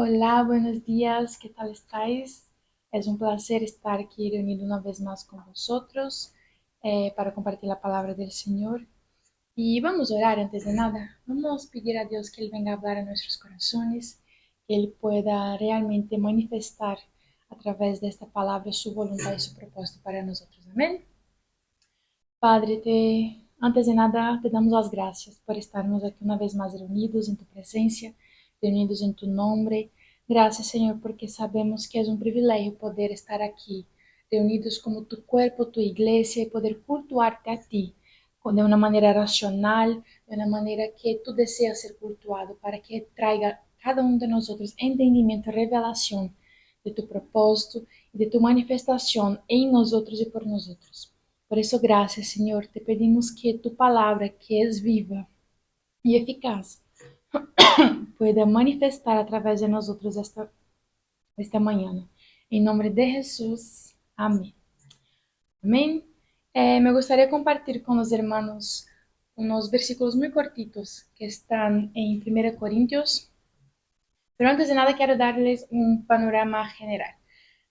Hola, buenos días, ¿qué tal estáis? Es un placer estar aquí reunido una vez más con vosotros para compartir la palabra del Señor. Y vamos a orar antes de nada. Vamos a pedir a Dios que Él venga a hablar a nuestros corazones, que Él pueda realmente manifestar a través de esta palabra su voluntad y su propósito para nosotros. Amén. Padre, antes de nada, te damos las gracias por estarnos aquí una vez más reunidos en tu presencia, reunidos en tu nombre. Gracias, Señor, porque sabemos que es un privilegio poder estar aquí, reunidos como tu cuerpo, tu iglesia, y poder cultuarte a ti de una manera racional, de una manera que tú deseas ser cultuado, para que traiga a cada uno de nosotros entendimiento, revelación de tu propósito y de tu manifestación en nosotros y por nosotros. Por eso, gracias, Señor, te pedimos que tu palabra, que es viva y eficaz, pueda manifestar a través de nosotros esta mañana. En nombre de Jesús, amén. Amén. Me gustaría compartir con los hermanos unos versículos muy cortitos que están en 1 Corintios, pero antes de nada quiero darles un panorama general.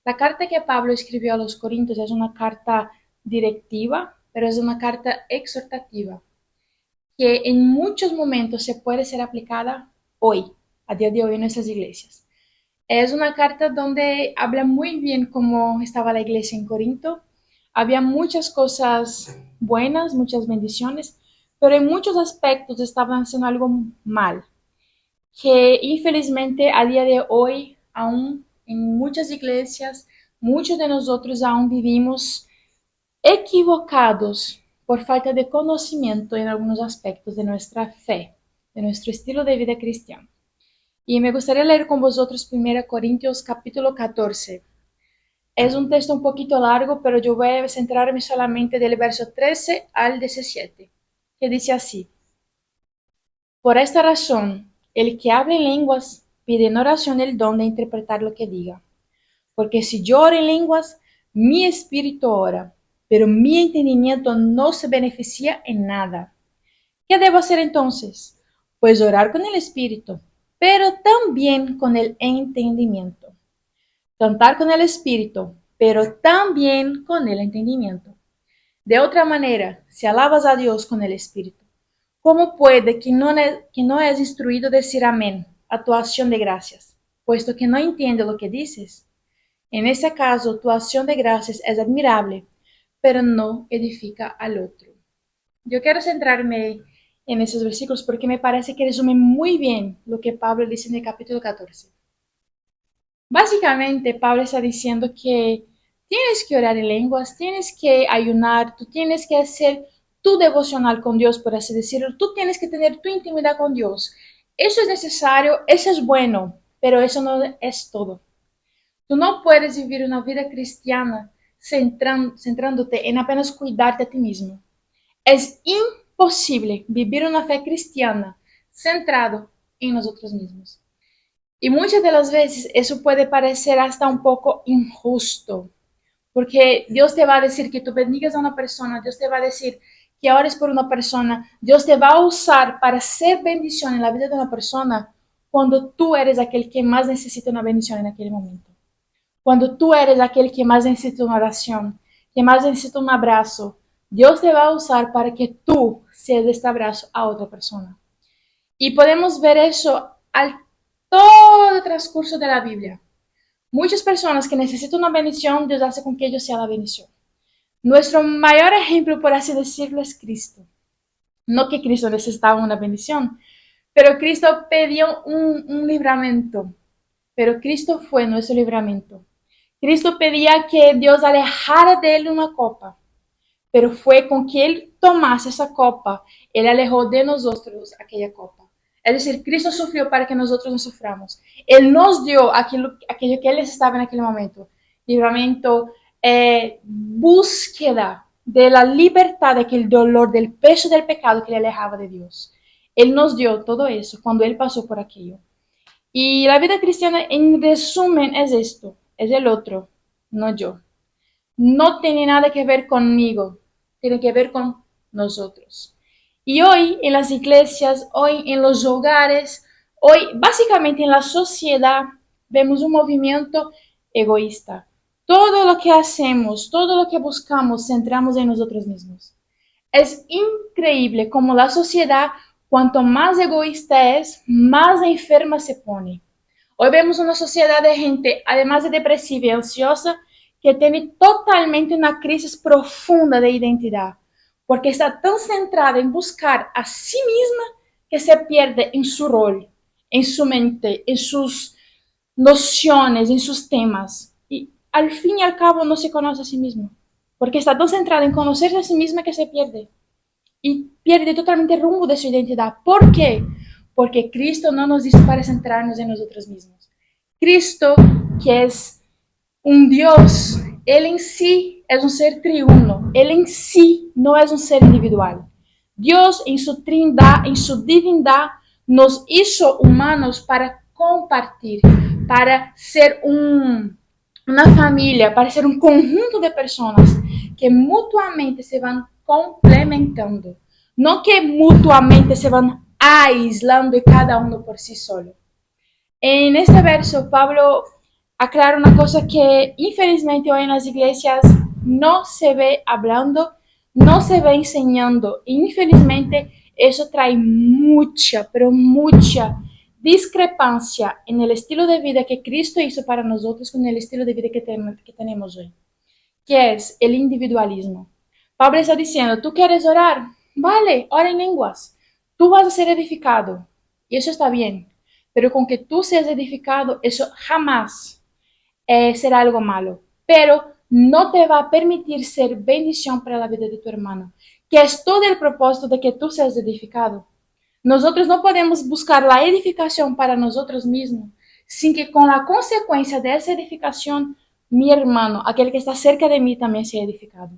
La carta que Pablo escribió a los Corintios es una carta directiva, pero es una carta exhortativa, que en muchos momentos se puede ser aplicada hoy, a día de hoy en nuestras iglesias. Es una carta donde habla muy bien cómo estaba la iglesia en Corinto. Había muchas cosas buenas, muchas bendiciones, pero en muchos aspectos estaban haciendo algo mal, que infelizmente a día de hoy, aún en muchas iglesias, muchos de nosotros aún vivimos equivocados por falta de conocimiento en algunos aspectos de nuestra fe, de nuestro estilo de vida cristiano. Y me gustaría leer con vosotros 1 Corintios capítulo 14. Es un texto un poquito largo, pero yo voy a centrarme solamente del verso 13 al 17, que dice así: Por esta razón, el que habla en lenguas pide en oración el don de interpretar lo que diga. Porque si yo oro en lenguas, mi espíritu ora, pero mi entendimiento no se beneficia en nada. ¿Qué debo hacer entonces? Pues orar con el espíritu, pero también con el entendimiento. Cantar con el espíritu, pero también con el entendimiento. De otra manera, si alabas a Dios con el espíritu, ¿cómo puede que no es instruido decir amén a tu acción de gracias, puesto que no entiende lo que dices? En ese caso, tu acción de gracias es admirable, pero no edifica al otro. Yo quiero centrarme en esos versículos porque me parece que resumen muy bien lo que Pablo dice en el capítulo 14. Básicamente, Pablo está diciendo que tienes que orar en lenguas, tienes que ayunar, tú tienes que hacer tu devocional con Dios, por así decirlo, tú tienes que tener tu intimidad con Dios. Eso es necesario, eso es bueno, pero eso no es todo. Tú no puedes vivir una vida cristiana centrándote en apenas cuidarte a ti mismo. Es imposible vivir una fe cristiana centrado en nosotros mismos. Y muchas de las veces eso puede parecer hasta un poco injusto, porque Dios te va a decir que tú bendigas a una persona, Dios te va a decir que ores por una persona, Dios te va a usar para ser bendición en la vida de una persona cuando tú eres aquel que más necesita una bendición en aquel momento. Cuando tú eres aquel que más necesita una oración, que más necesita un abrazo, Dios te va a usar para que tú seas este abrazo a otra persona. Y podemos ver eso al todo el transcurso de la Biblia. Muchas personas que necesitan una bendición, Dios hace con que ellos sean la bendición. Nuestro mayor ejemplo, por así decirlo, es Cristo. No que Cristo necesitaba una bendición, pero Cristo pidió un libramento. Pero Cristo fue nuestro libramento. Cristo pedía que Dios alejara de él una copa, pero fue con que él tomase esa copa, él alejó de nosotros aquella copa. Es decir, Cristo sufrió para que nosotros no suframos. Él nos dio aquello que él necesitaba en aquel momento. Libramento, búsqueda de la libertad, de aquel dolor, del peso del pecado que le alejaba de Dios. Él nos dio todo eso cuando él pasó por aquello. Y la vida cristiana, en resumen, es esto, es el otro, no yo. No tiene nada que ver conmigo, tiene que ver con nosotros. Y hoy en las iglesias, hoy en los hogares, hoy básicamente en la sociedad, vemos un movimiento egoísta. Todo lo que hacemos, todo lo que buscamos, centramos en nosotros mismos. Es increíble cómo la sociedad, cuanto más egoísta es, más enferma se pone. Hoy vemos una sociedad de gente, además de depresiva y ansiosa, que tiene totalmente una crisis profunda de identidad, porque está tan centrada en buscar a sí misma que se pierde en su rol, en su mente, en sus nociones, en sus temas. Y al fin y al cabo no se conoce a sí misma, porque está tan centrada en conocerse a sí misma que se pierde. Y pierde totalmente el rumbo de su identidad. ¿Por qué? Porque Cristo no nos dice para centrarnos en nosotros mismos. Cristo, que es un Dios, Él en sí es un ser triuno. Él en sí no es un ser individual. Dios en su trindad, en su divindad, nos hizo humanos para compartir, para ser una familia, para ser un conjunto de personas que mutuamente se van complementando, no que mutuamente se van aislando y cada uno por sí solo. En este verso, Pablo aclara una cosa que infelizmente hoy en las iglesias no se ve hablando, no se ve enseñando. Infelizmente, eso trae mucha, pero mucha discrepancia en el estilo de vida que Cristo hizo para nosotros con el estilo de vida que tenemos hoy, que es el individualismo. Pablo está diciendo, ¿tú quieres orar? Vale, ora en lenguas. Tú vas a ser edificado. Y eso está bien. Pero con que tú seas edificado, eso jamás será algo malo. Pero no te va a permitir ser bendición para la vida de tu hermano, que es todo el propósito de que tú seas edificado. Nosotros no podemos buscar la edificación para nosotros mismos sin que con la consecuencia de esa edificación, mi hermano, aquel que está cerca de mí, también sea edificado.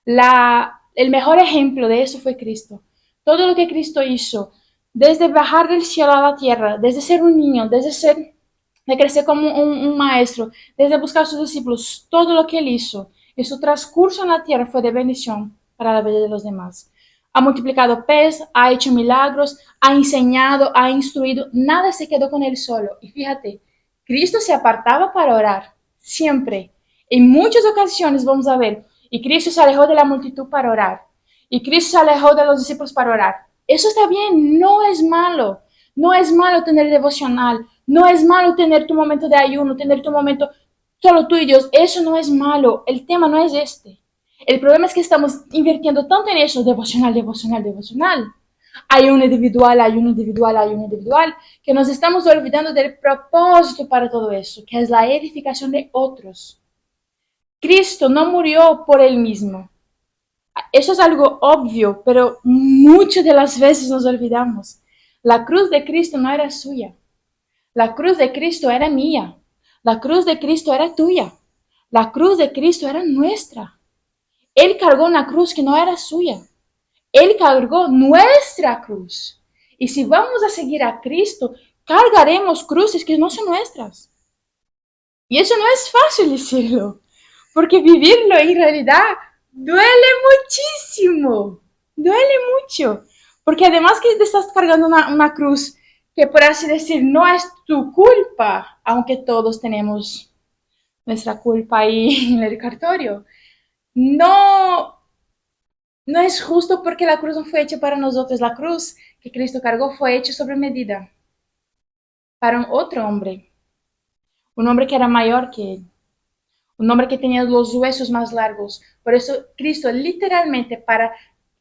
El mejor ejemplo de eso fue Cristo. Todo lo que Cristo hizo, desde bajar del cielo a la tierra, desde ser un niño, de crecer como un maestro, desde buscar a sus discípulos, todo lo que él hizo, en su transcurso en la tierra fue de bendición para la vida de los demás. Ha multiplicado pez, ha hecho milagros, ha enseñado, ha instruido, nada se quedó con él solo. Y fíjate, Cristo se apartaba para orar, siempre. En muchas ocasiones vamos a ver, y Cristo se alejó de la multitud para orar, y Cristo se alejó de los discípulos para orar. Eso está bien, no es malo. No es malo tener devocional, no es malo tener tu momento de ayuno, tener tu momento solo tú y Dios. Eso no es malo. El tema no es este. El problema es que estamos invirtiendo tanto en eso, devocional, devocional, devocional. Ayuno individual, ayuno individual, ayuno individual, que nos estamos olvidando del propósito para todo eso, que es la edificación de otros. Cristo no murió por él mismo. Eso es algo obvio, pero muchas de las veces nos olvidamos. La cruz de Cristo no era suya. La cruz de Cristo era mía. La cruz de Cristo era tuya. La cruz de Cristo era nuestra. Él cargó una cruz que no era suya. Él cargó nuestra cruz. Y si vamos a seguir a Cristo, cargaremos cruces que no son nuestras. Y eso no es fácil decirlo, porque vivirlo en realidad duele muchísimo. Duele mucho. Porque además que te estás cargando una cruz que por así decir no es tu culpa, aunque todos tenemos nuestra culpa ahí en el cartorio, no, no es justo porque la cruz no fue hecha para nosotros. La cruz que Cristo cargó fue hecha sobre medida para un otro hombre, un hombre que era mayor que él, un hombre que tenía los huesos más largos. Por eso Cristo literalmente para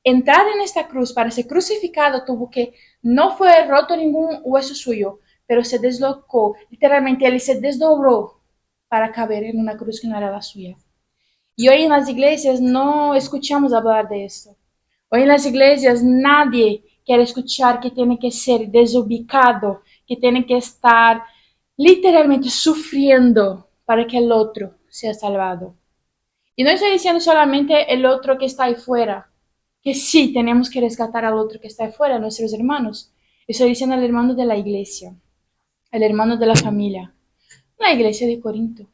entrar en esta cruz, para ser crucificado, tuvo que, no fue roto ningún hueso suyo, pero se deslocó, literalmente él se desdobló para caber en una cruz que no era la suya. Y hoy en las iglesias no escuchamos hablar de esto. Hoy en las iglesias nadie quiere escuchar que tiene que ser desubicado, que tiene que estar literalmente sufriendo para que el otro sea salvado. Y no estoy diciendo solamente el otro que está ahí fuera, que sí tenemos que rescatar al otro que está ahí fuera, nuestros hermanos. Estoy diciendo al hermano de la iglesia, al hermano de la familia, la iglesia de Corinto.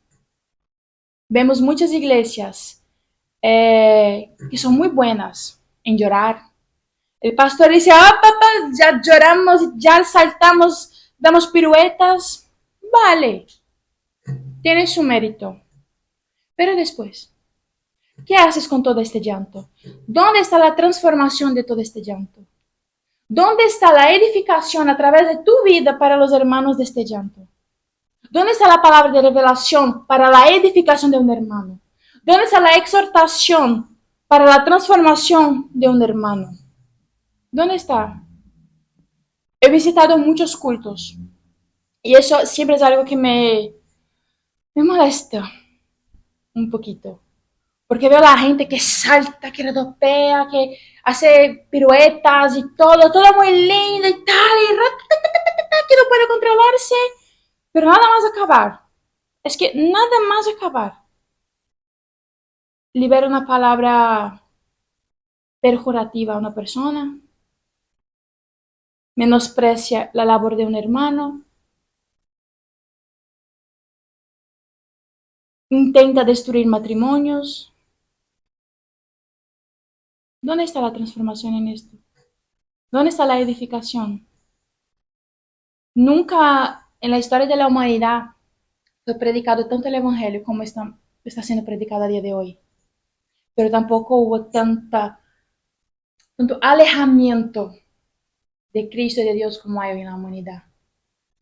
Vemos muchas iglesias que son muy buenas en llorar. El pastor dice, ah, papá, ya lloramos, ya saltamos, damos piruetas. Vale, tiene su mérito. Pero después, ¿qué haces con todo este llanto? ¿Dónde está la transformación de todo este llanto? ¿Dónde está la edificación a través de tu vida para los hermanos de este llanto? ¿Dónde está la palabra de revelación para la edificación de un hermano? ¿Dónde está la exhortación para la transformación de un hermano? ¿Dónde está? He visitado muchos cultos y eso siempre es algo que me molesta un poquito. Porque veo a la gente que salta, que redopea, que hace piruetas y todo muy lindo y tal, y que no puede controlarse, pero nada más acabar. Es que nada más acabar. Libera una palabra perjurativa a una persona, menosprecia la labor de un hermano, intenta destruir matrimonios. ¿Dónde está la transformación en esto? ¿Dónde está la edificación? Nunca en la historia de la humanidad fue predicado tanto el Evangelio como está siendo predicado a día de hoy. Pero tampoco hubo tanto alejamiento de Cristo y de Dios como hay hoy en la humanidad.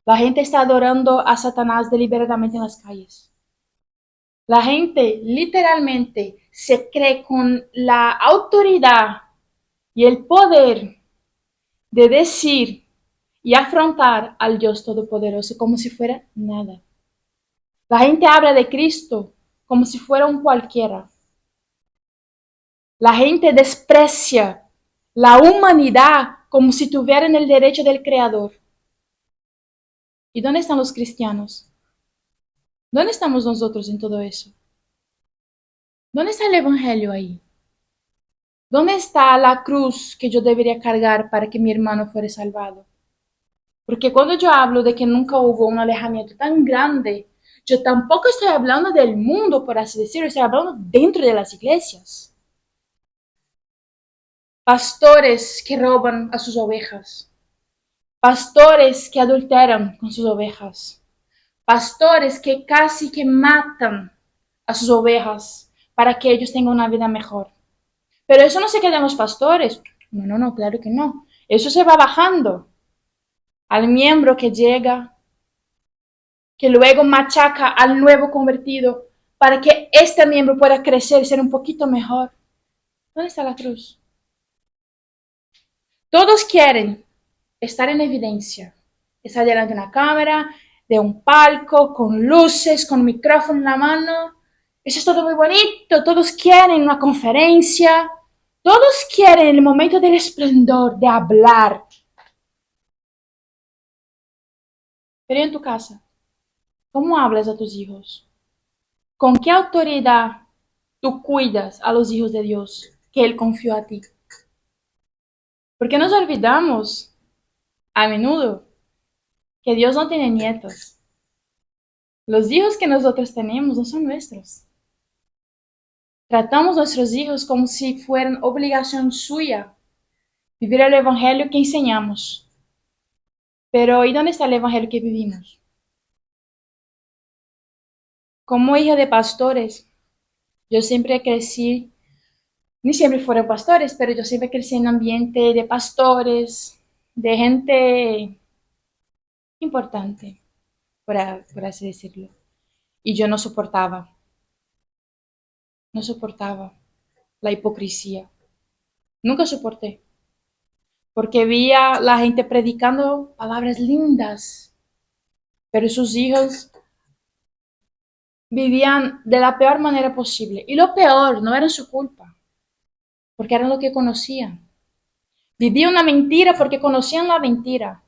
La gente está adorando a Satanás deliberadamente en las calles. La gente literalmente se cree con la autoridad y el poder de decir y afrontar al Dios Todopoderoso como si fuera nada. La gente habla de Cristo como si fuera un cualquiera. La gente desprecia la humanidad como si tuvieran el derecho del Creador. ¿Y dónde están los cristianos? ¿Dónde estamos nosotros en todo eso? ¿Dónde está el Evangelio ahí? ¿Dónde está la cruz que yo debería cargar para que mi hermano fuera salvado? Porque cuando yo hablo de que nunca hubo un alejamiento tan grande, yo tampoco estoy hablando del mundo, por así decirlo, estoy hablando dentro de las iglesias. Pastores que roban a sus ovejas, pastores que adulteran con sus ovejas, pastores que casi que matan a sus ovejas para que ellos tengan una vida mejor. Pero eso no se queda en los pastores. No, claro que no. Eso se va bajando al miembro que llega, que luego machaca al nuevo convertido para que este miembro pueda crecer y ser un poquito mejor. ¿Dónde está la cruz? Todos quieren estar en evidencia, estar delante de una cámara, de un palco, con luces, con un micrófono en la mano. Eso es todo muy bonito. Todos quieren una conferencia. Todos quieren el momento del esplendor, de hablar. Pero en tu casa, ¿cómo hablas a tus hijos? ¿Con qué autoridad tú cuidas a los hijos de Dios que Él confió a ti? Porque nos olvidamos a menudo que Dios no tiene nietos. Los hijos que nosotros tenemos no son nuestros. Tratamos a nuestros hijos como si fueran obligación suya vivir el evangelio que enseñamos. Pero ¿y dónde está el evangelio que vivimos? Como hija de pastores, yo siempre crecí, ni siempre fueron pastores, pero yo siempre crecí en un ambiente de pastores, de gente importante, por así decirlo. Y yo no soportaba la hipocresía. Nunca soporté, porque veía la gente predicando palabras lindas, pero sus hijos vivían de la peor manera posible. Y lo peor, no era su culpa, porque era lo que conocían. Vivían una mentira porque conocían la mentira.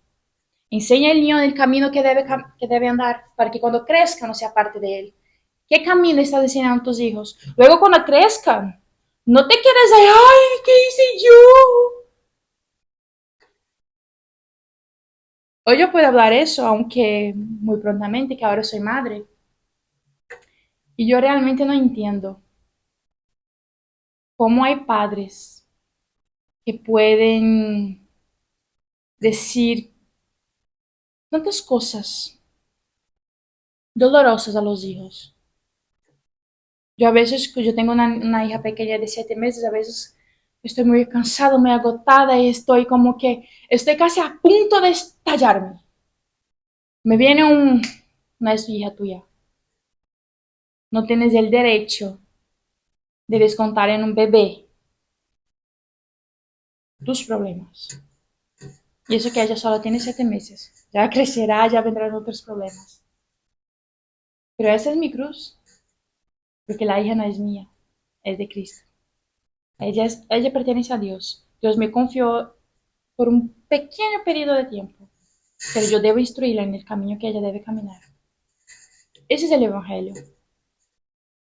Enseña al niño el camino que debe andar para que cuando crezca no sea parte de él. ¿Qué camino estás enseñando a tus hijos? Luego cuando crezcan, no te quedes ahí, ay, ¿qué hice yo? Hoy yo puedo hablar eso, aunque muy prontamente, que ahora soy madre. Y yo realmente no entiendo cómo hay padres que pueden decir tantas cosas dolorosos a los hijos. Yo a veces, yo tengo una hija pequeña de 7 meses, a veces estoy muy cansada, muy agotada y estoy como que, estoy casi a punto de estallarme. Me viene no es hija tuya, no tienes el derecho de descontar en un bebé tus problemas. Y eso que ella solo tiene 7 meses. Ya crecerá, ya vendrán otros problemas. Pero esa es mi cruz, porque la hija no es mía, es de Cristo. Ella pertenece a Dios. Dios me confió por un pequeño periodo de tiempo, pero yo debo instruirla en el camino que ella debe caminar. Ese es el Evangelio.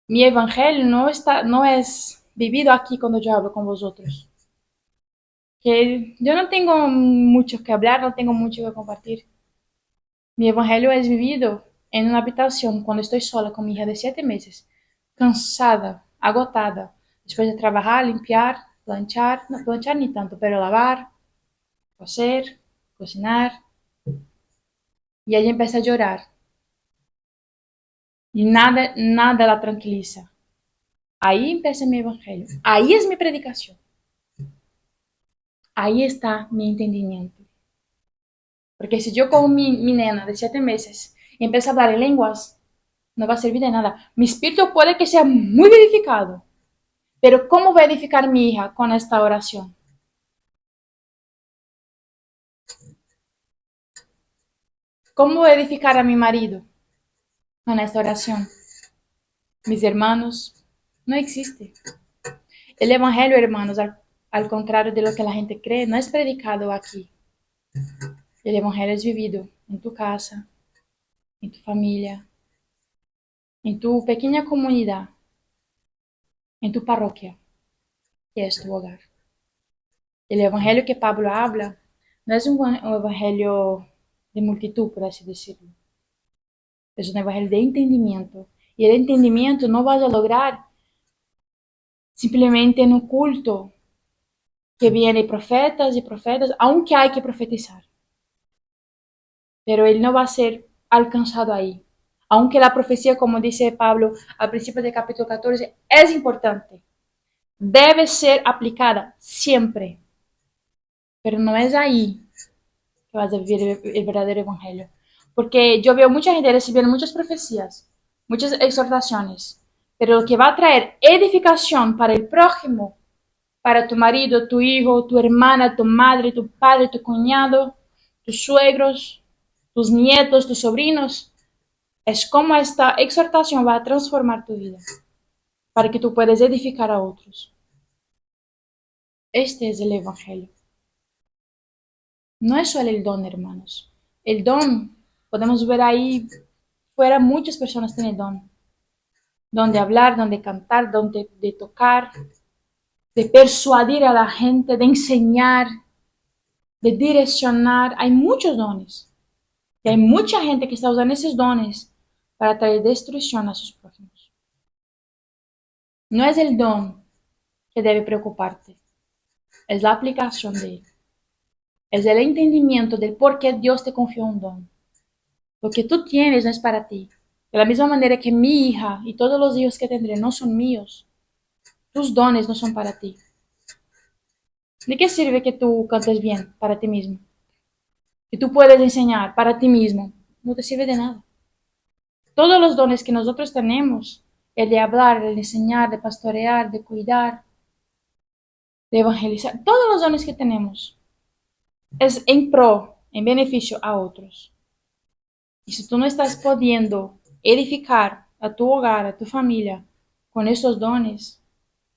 Mi Evangelio no es vivido aquí cuando yo hablo con vosotros. Que yo no tengo mucho que hablar, no tengo mucho que compartir. Mi Evangelio es vivido en una habitación cuando estoy sola con mi hija de 7 meses, cansada, agotada, después de trabajar, limpiar, planchar, no planchar ni tanto, pero lavar, coser, cocinar. Y ella empieza a llorar y nada la tranquiliza. Ahí empieza mi evangelio. Ahí es mi predicación. Ahí está mi entendimiento. Porque si yo con mi nena de 7 meses y empiezo a hablar en lenguas, no va a servir de nada. Mi espíritu puede que sea muy edificado, pero ¿cómo voy a edificar a mi hija con esta oración? ¿Cómo voy a edificar a mi marido con esta oración? Mis hermanos, no existe. El evangelio, hermanos, al contrario de lo que la gente cree, no es predicado aquí. El evangelio es vivido en tu casa, en tu familia, en tu pequeña comunidad, en tu parroquia, que es tu hogar. El evangelio que Pablo habla no es un evangelio de multitud, por así decirlo. Es un evangelio de entendimiento. Y el entendimiento no vas a lograr simplemente en un culto que viene profetas y profetas, aunque hay que profetizar. Pero él no va a ser alcanzado ahí. Aunque la profecía, como dice Pablo al principio del capítulo 14, es importante. Debe ser aplicada siempre. Pero no es ahí que vas a vivir el verdadero evangelio. Porque yo veo mucha gente recibiendo muchas profecías, muchas exhortaciones, pero lo que va a traer edificación para el prójimo, para tu marido, tu hijo, tu hermana, tu madre, tu padre, tu cuñado, tus suegros, tus nietos, tus sobrinos, es como esta exhortación va a transformar tu vida para que tú puedas edificar a otros. Este es el evangelio. No es solo el don, hermanos. El don, podemos ver ahí fuera, muchas personas tienen don. Don de hablar, don de cantar, don de tocar, de persuadir a la gente, de enseñar, de direccionar. Hay muchos dones. Y hay mucha gente que está usando esos dones para traer destrucción a sus prójimos. No es el don que debe preocuparte, es la aplicación de él. Es el entendimiento del por qué Dios te confió un don. Lo que tú tienes no es para ti. De la misma manera que mi hija y todos los hijos que tendré no son míos, tus dones no son para ti. ¿De qué sirve que tú cantes bien para ti mismo? Que tú puedes enseñar para ti mismo. No te sirve de nada. Todos los dones que nosotros tenemos, el de hablar, el de enseñar, de pastorear, de cuidar, de evangelizar, todos los dones que tenemos es en pro, en beneficio a otros. Y si tú no estás pudiendo edificar a tu hogar, a tu familia, con esos dones,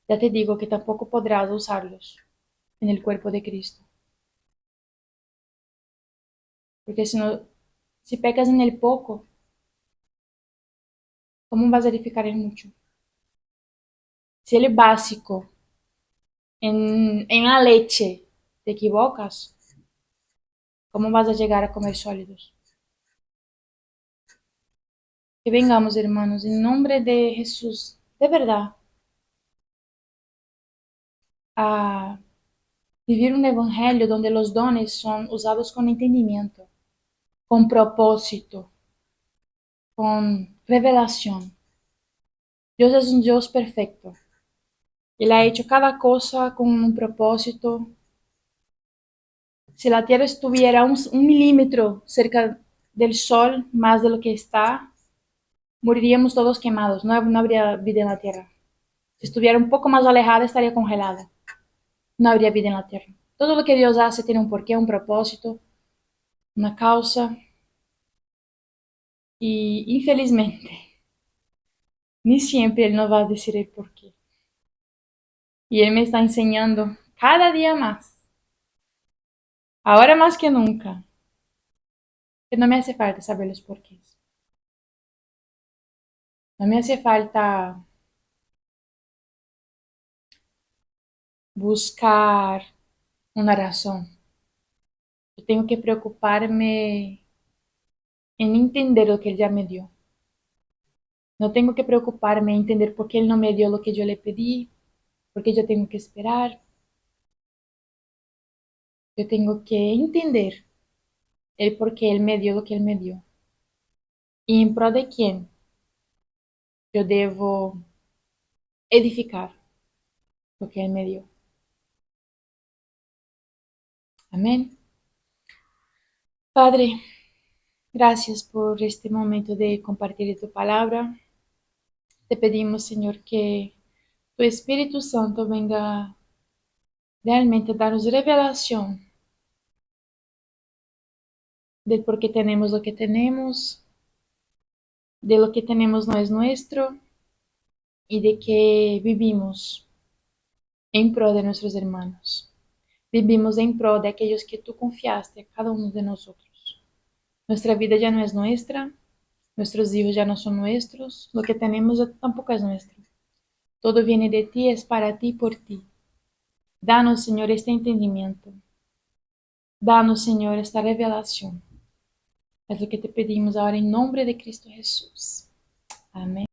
ya te digo que tampoco podrás usarlos en el cuerpo de Cristo. Porque si no, si pecas en el poco, ¿cómo vas a edificar en mucho? Si el básico, en la leche, te equivocas, ¿cómo vas a llegar a comer sólidos? Que vengamos, hermanos, en nombre de Jesús, de verdad, a vivir un evangelio donde los dones son usados con entendimiento, con propósito, con revelación. Dios es un Dios perfecto. Él ha hecho cada cosa con un propósito. Si la Tierra estuviera un milímetro cerca del Sol, más de lo que está, moriríamos todos quemados. No habría vida en la Tierra. Si estuviera un poco más alejada, estaría congelada. No habría vida en la Tierra. Todo lo que Dios hace tiene un porqué, un propósito, una causa. Y infelizmente, ni siempre Él nos va a decir el porqué. Y Él me está enseñando cada día más, ahora más que nunca, que no me hace falta saber los porqués. No me hace falta buscar una razón. Yo tengo que preocuparme en entender lo que Él ya me dio. No tengo que preocuparme en entender por qué Él no me dio lo que yo le pedí, por qué yo tengo que esperar. Yo tengo que entender el por qué Él me dio lo que Él me dio. Y en pro de quién yo debo edificar lo que Él me dio. Amén. Padre, gracias por este momento de compartir tu palabra. Te pedimos, Señor, que tu Espíritu Santo venga realmente a darnos revelación de por qué tenemos lo que tenemos, de lo que tenemos no es nuestro y de que vivimos en pro de nuestros hermanos. Vivimos en pro de aquellos que tú confiaste a cada uno de nosotros. Nuestra vida ya no es nuestra, nuestros hijos ya no son nuestros, lo que tenemos tampoco es nuestro. Todo viene de ti, es para ti, por ti. Danos, Señor, este entendimiento. Danos, Señor, esta revelación. Es lo que te pedimos ahora en nombre de Cristo Jesús. Amén.